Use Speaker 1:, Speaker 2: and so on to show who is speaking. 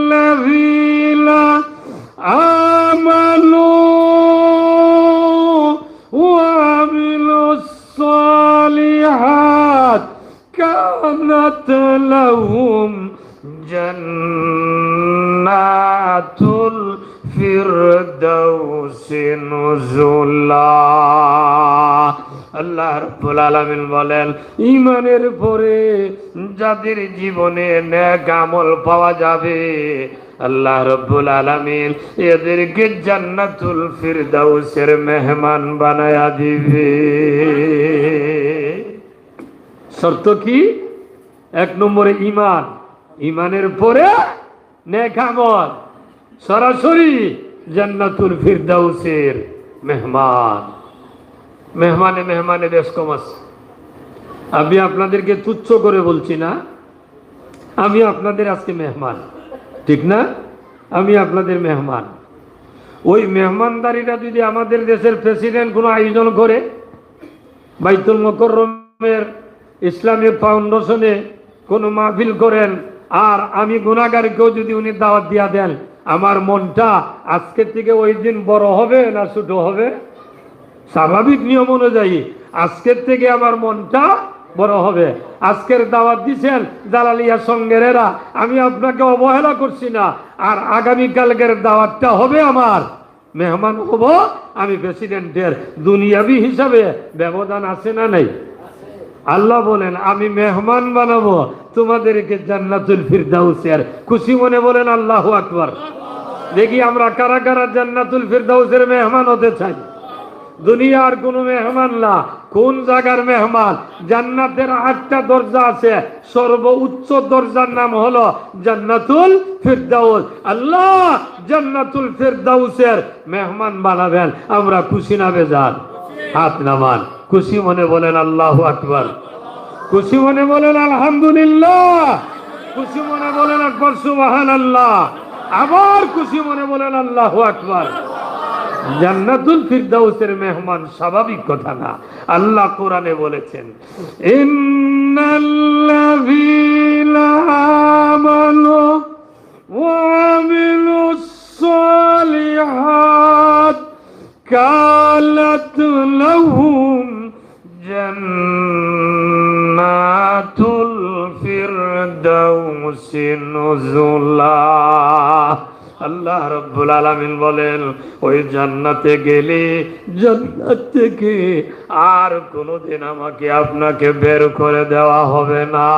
Speaker 1: ইন্নাল্লাযীনা আমানু ওয়া আমিলুস সালিহাত কানাত লাহুম জান্নাতুল ফিরদাউসি নুজুলা। আল্লাহ রাব্বুল আলামিন বলেন, ঈমানের পরে যাদের জীবনে নেক আমল পাওয়া যাবে, আল্লাহ রাব্বুল আলামিন এদেরকে জান্নাতুল ফিরদাউসের মেহমান বানায়া দিবে। শর্ত কি? এক নম্বরে ঈমান, ঈমানের পরে নেক আমল, সরাসরি জান্নাতুল ফিরদাউসের মেহমান। মেহমানে মেহমানে বেশ কম আছে। আমি আপনাদেরকে তুচ্ছ করে বলছি না, আমি আপনাদের আজকে মেহমান, ঠিক না? আমি আপনাদের মেহমান। ওই মেহমানদারিটা যদি আমাদের দেশের প্রেসিডেন্ট কোনো আয়োজন করে, বাইতুল মুকাররমের ইসলামিক ফাউন্ডেশনে কোনো মাহফিল করেন, আর আমি গুনাহগারকেও যদি উনি দাওয়াত দিয়া দেন, আমার মনটা আজকের থেকে ওই দিন বড় হবে না ছোট হবে? স্বাভাবিক নিয়ম অনুযায়ী আজকের থেকে আমার মনটা বড় হবে। আজকের দাওয়াত দিচ্ছেন জালালিয়া সঙ্গেরেরা, আমি আপনাকে অবহেলা করছি না, আর আগামীকালকের দাওয়াতটা হবে আমার, মেহমান হব আমি প্রেসিডেন্টের। দুনিয়াবি হিসাবে ব্যবধান আছে না নাই? আল্লাহ বলেন, আমি মেহমান বানাবো তোমাদেরকে জান্নাতুল ফিরদাউসের। খুশি মনে বলেন আল্লাহু আকবার। দেখি আমরা কারা কারা জান্নাতুল ফিরদাউসের মেহমান হতে চাই। দুনিয়ার কোন মেহমান না, কোন জায়গার মেহমান? জান্নাতের 8টা দরজা আছে, সর্বোচ্চ দরজার নাম হলো জান্নাতুল ফিরদাউস। আল্লাহ জান্নাতুল ফিরদাউসের মেহমান বানাবেন, আমরা খুশি না বেজার? হাত নামান, খুশি মনে বলেন আল্লাহু আকবার। খুশি মনে বলেন আলহামদুলিল্লাহ। খুশি মনে বলেন আকবার সুবহানাল্লাহ। আবার খুশি মনে বলেন আল্লাহু আকবার। জান্নাতুল ফিরদাউসের মেহমান স্বাভাবিক কথা না। আল্লাহ কোরআনে বলেছেন, ইন্নাল্লাযীনা আমানু ওয়া আমিলুস সালিহাত কানাত লাহুম জান্নাতুল ফিরদাউসি নুজুলা। আল্লাহ রাব্বুল আলামিন বলেন, ওই জান্নাতে গেলে জান্নাত থেকে আর কোনোদিন আমাকে আপনাকে বের করে দেওয়া হবে না।